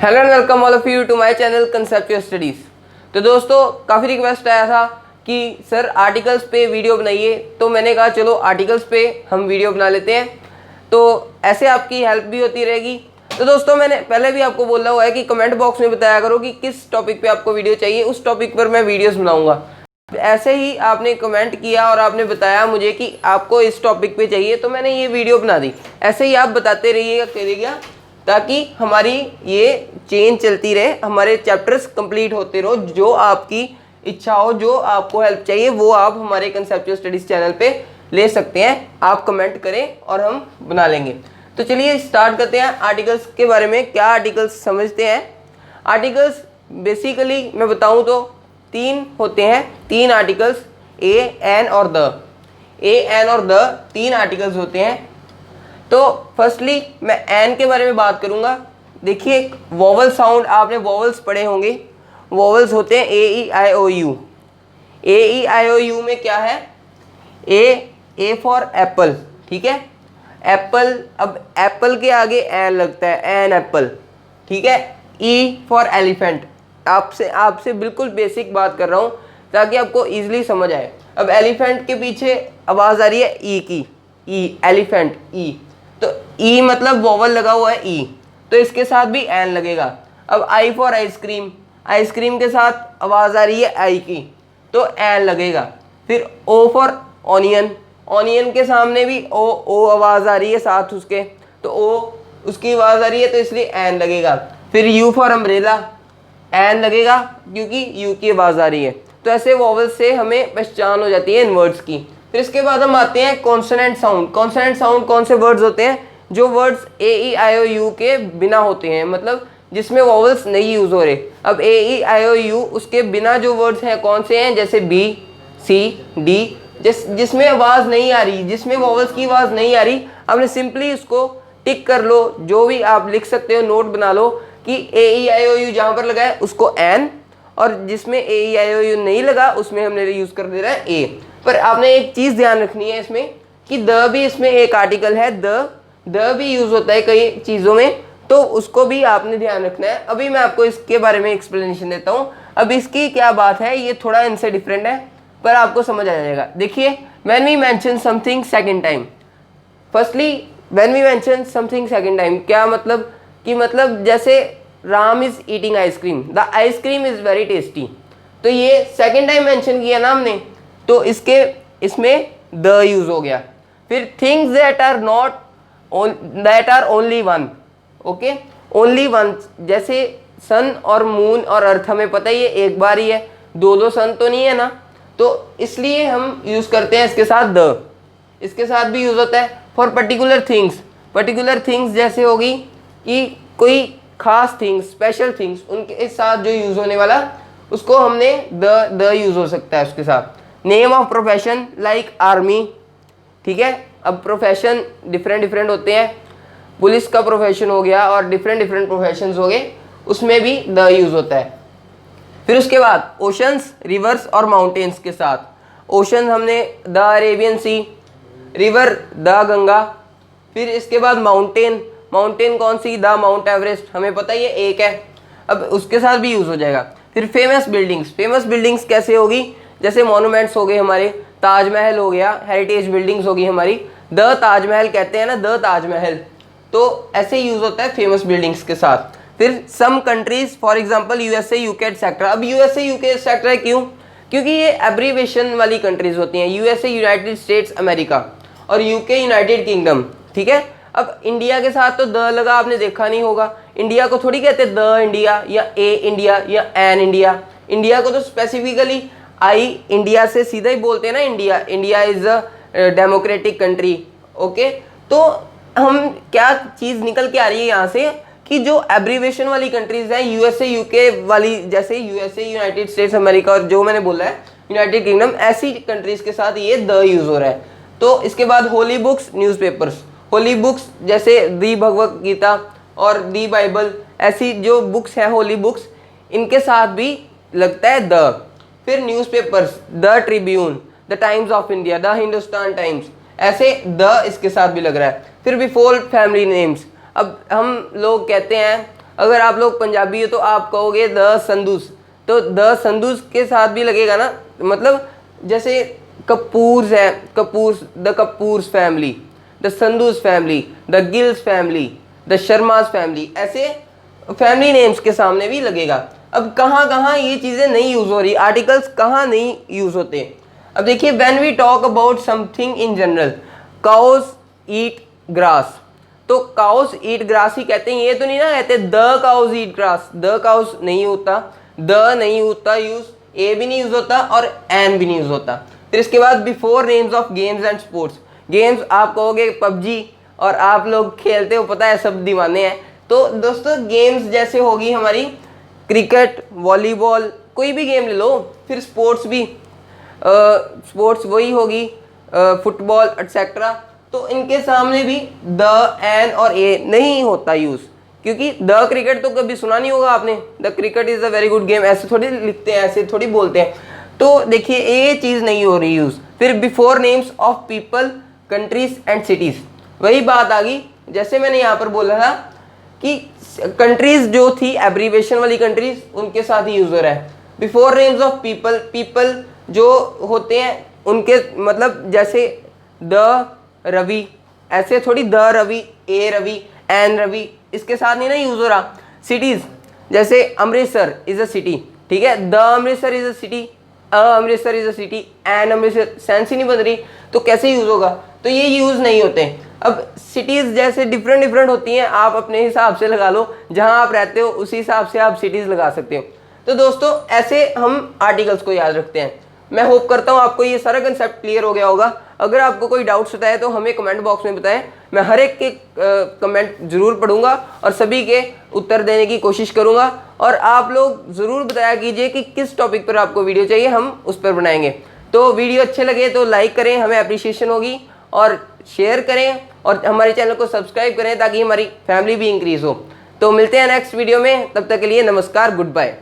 Hello and welcome all of you to my channel conceptual studies. तो दोस्तों काफ़ी request आया था कि सर आर्टिकल्स पे वीडियो बनाइए, तो मैंने कहा चलो आर्टिकल्स पे हम वीडियो बना लेते हैं, तो ऐसे आपकी हेल्प भी होती रहेगी। तो दोस्तों मैंने पहले भी आपको बोला हुआ है कि कमेंट बॉक्स में बताया करो कि किस टॉपिक पे आपको वीडियो चाहिए, उस टॉपिक पर मैं वीडियोस बनाऊंगा। ऐसे ही आपने कमेंट किया और आपने बताया मुझे कि आपको इस टॉपिक पे चाहिए, तो मैंने ये वीडियो बना दी। ऐसे ही आप बताते रहिएगा करिएगा ताकि हमारी ये चेन चलती रहे, हमारे चैप्टर्स कंप्लीट होते रहो। जो आपकी इच्छा हो, जो आपको हेल्प चाहिए, वो आप हमारे कंसेप्चुअल स्टडीज़ चैनल पे ले सकते हैं। आप कमेंट करें और हम बना लेंगे। तो चलिए स्टार्ट करते हैं आर्टिकल्स के बारे में। क्या आर्टिकल्स समझते हैं। आर्टिकल्स बेसिकली मैं बताऊं तो तीन होते हैं, तीन आर्टिकल्स, ए, एन और द। ए, एन और द तीन आर्टिकल्स होते हैं। तो फर्स्टली मैं एन के बारे में बात करूंगा। देखिए वोवल साउंड, आपने वोवल्स पढ़े होंगे। वोवल्स होते हैं ए, ई, आई, ओ, you. A, E, I, O, you में क्या है, ए फॉर एप्पल, ठीक है, एप्पल। अब एप्पल के आगे एन लगता है, एन एप्पल, ठीक है। E for elephant. आपसे बिल्कुल बेसिक बात कर रहा हूँ ताकि आपको इजीली समझ आए। अब एलिफेंट के पीछे आवाज आ रही है ई की, ई, एलिफेंट, ई। तो ई मतलब वोवल लगा हुआ है ई, तो इसके साथ भी एन लगेगा। अब आई फॉर आइसक्रीम, आइसक्रीम के साथ आवाज आ रही है आई की, तो एन लगेगा। फिर ओ फॉर ऑनियन, ऑनियन के सामने भी ओ आवाज आ रही है साथ उसके, तो ओ उसकी आवाज आ रही है तो इसलिए एन लगेगा। फिर यू फॉर अम्ब्रेला, एन लगेगा क्योंकि यू की आवाज आ रही है। तो ऐसे वोवल से हमें पहचान हो जाती है इन वर्ड्स की। फिर इसके बाद हम आते हैं कॉन्सोनेंट साउंड। कॉन्सोनेंट साउंड कौन से वर्ड्स होते हैं, जो words A, E, I, O, you के बिना होते हैं, मतलब जिसमें वोवल्स नहीं यूज हो रहे। अब ए, ई, आई, ओ, यू उसके बिना जो वर्ड्स हैं कौन से हैं, जैसे बी, सी, डी, जिसमें आवाज नहीं आ रही, जिसमें वोवल्स की आवाज नहीं आ रही, आपने सिंपली उसको टिक कर लो। जो भी आप लिख सकते हो, नोट बना लो कि ए, ई, आई, ओ, यू जहां पर लगा है उसको एन, और जिसमें ए, ई, आई, ओ, यू नहीं लगा उसमें हमने यूज कर दे रहा है ए। पर आपने एक चीज ध्यान रखनी है इसमें कि द भी इसमें एक आर्टिकल है, द भी यूज होता है कई चीजों में, तो उसको भी आपने ध्यान रखना है। अभी मैं आपको इसके बारे में एक्सप्लेनेशन देता हूँ। अब इसकी क्या बात है, ये थोड़ा इनसे डिफरेंट है पर आपको समझ आ जाएगा। देखिए when we mention something second time, firstly when we mention something second time, क्या मतलब कि मतलब जैसे Ram is eating ice cream, the ice cream is very tasty, तो ये सेकंड टाइम मेंशन किया ना हमने, तो इसमें द यूज हो गया। फिर things that are only one, okay, only one, जैसे सन और मून और अर्थ, हमें पता ही है एक बार ही है, दो सन तो नहीं है ना, तो इसलिए हम यूज करते हैं इसके साथ द। इसके साथ भी यूज होता है for particular things. Particular things जैसे होगी कि कोई खास थिंग्स, स्पेशल थिंग्स, उनके साथ जो यूज होने वाला, उसको हमने द यूज हो सकता है उसके साथ। Name of profession like army, ठीक है। अब प्रोफेशन डिफरेंट होते हैं, पुलिस का प्रोफेशन हो गया और डिफरेंट प्रोफेशंस हो गए, उसमें भी द यूज होता है। फिर उसके बाद ओशंस, रिवर्स और माउंटेन्स के साथ। ओशन हमने the Arabian Sea, river the Ganga. फिर इसके बाद माउंटेन, माउंटेन कौन सी, द माउंट एवरेस्ट, हमें पता ही है एक है, अब उसके साथ भी यूज हो जाएगा। फिर फेमस बिल्डिंग्स, फेमस बिल्डिंग्स कैसे होगी, जैसे मॉन्यूमेंट्स हो गए हमारे, ताजमहल हो गया, हेरिटेज बिल्डिंग्स होगी हमारी, द ताजमहल कहते हैं ना, द ताजमहल, तो ऐसे यूज होता है फेमस बिल्डिंग्स के साथ। फिर some countries, for example USA, UK etcetera. अब यूएसए, यूके एटसेट्रा क्यों, क्योंकि ये एब्रीवेशन वाली कंट्रीज होती हैं। यूएसए यूनाइटेड स्टेट्स अमेरिका, और यूके यूनाइटेड किंगडम, ठीक है। अब इंडिया के साथ तो द लगा, आपने देखा नहीं होगा, इंडिया को थोड़ी कहते द इंडिया या ए इंडिया या एन इंडिया। इंडिया को तो स्पेसिफिकली आई इंडिया से सीधा ही बोलते हैं ना, India is a democratic country, okay. तो हम क्या चीज निकल के आ रही है यहाँ से कि जो एब्रीवेशन वाली कंट्रीज हैं, यूएसए यूके वाली, जैसे यूएसए यूनाइटेड स्टेट्स अमेरिका और जो मैंने बोला है यूनाइटेड किंगडम, ऐसी कंट्रीज के साथ ये द यूज हो रहा है। तो इसके बाद holy books, newspapers, holy books जैसे दी भगवत गीता और दी बाइबल, ऐसी जो बुक्स हैं होली बुक्स, इनके साथ भी लगता है द। फिर newspapers, the Tribune, the times of India, the Hindustan times, ऐसे द इसके साथ भी लग रहा है। फिर बिफोर फैमिली नेम्स, अब हम लोग कहते हैं अगर आप लोग पंजाबी हो तो आप कहोगे द संधूस, तो द संधूस के साथ भी लगेगा ना, मतलब जैसे कपूर्स है, Kapoors, the Kapoors family, the Sandhus family, the Gills family, the Sharmas family, ऐसे फैमिली नेम्स के सामने भी लगेगा। अब कहाँ कहाँ ये चीज़ें नहीं यूज़ हो रही, आर्टिकल्स कहाँ नहीं यूज़ होते। अब देखिए, when we talk about something in general, cows eat grass, तो काउस ईट ग्रास ही कहते हैं, ये तो नहीं ना कहते the cows eat grass, the cows नहीं होता, द नहीं होता यूज, ए भी नहीं यूज होता और एन भी नहीं यूज होता। फिर इसके बाद before names of games and sports, games आप कहोगे पबजी, और आप लोग खेलते हो, पता है सब दीवाने हैं। तो दोस्तों गेम्स जैसे होगी हमारी क्रिकेट, वॉलीबॉल, कोई भी गेम ले लो। फिर स्पोर्ट्स भी, स्पोर्ट्स वही होगी फुटबॉल एटसेट्रा, तो इनके सामने भी द, एन और ए नहीं होता यूज, क्योंकि द क्रिकेट तो कभी सुना नहीं होगा आपने, the cricket is a very good game, ऐसे थोड़ी लिखते हैं, ऐसे थोड़ी बोलते हैं। तो देखिए ये चीज नहीं हो रही यूज। फिर before names of people, countries and cities, वही बात आ गई, जैसे मैंने यहाँ पर बोला था कि कंट्रीज जो थी एब्रीवेशन वाली कंट्रीज, उनके साथ ही यूज हो रहा है। Before names of people, people जो होते हैं उनके, मतलब जैसे द रवि, ऐसे थोड़ी the Ravi, a Ravi, an Ravi, इसके साथ नहीं ना यूज हो रहा। सिटीज जैसे अमृतसर इज अ सिटी, ठीक है, the Amritsar is a city, Amritsar is a city, an Amritsar, sense ही नहीं बन रही, तो कैसे यूज होगा, तो ये यूज नहीं होते। अब सिटीज जैसे डिफरेंट डिफरेंट होती हैं, आप अपने हिसाब से लगा लो, जहां आप रहते हो उसी हिसाब से आप सिटीज लगा सकते हो। तो दोस्तों ऐसे हम आर्टिकल्स को याद रखते हैं। मैं होप करता हूँ आपको ये सारा कंसेप्ट क्लियर हो गया होगा। अगर आपको कोई डाउट्स होता है तो हमें कमेंट बॉक्स में बताएं, मैं हर एक के कमेंट जरूर पढ़ूंगा और सभी के उत्तर देने की कोशिश करूंगा। और आप लोग ज़रूर बताया कीजिए कि किस टॉपिक पर आपको वीडियो चाहिए, हम उस पर बनाएंगे। तो वीडियो अच्छे लगे तो लाइक करें, हमें अप्रिशिएशन होगी, और शेयर करें और हमारे चैनल को सब्सक्राइब करें ताकि हमारी फैमिली भी इंक्रीज़ हो। तो मिलते हैं नेक्स्ट वीडियो में, तब तक के लिए नमस्कार, गुड बाय।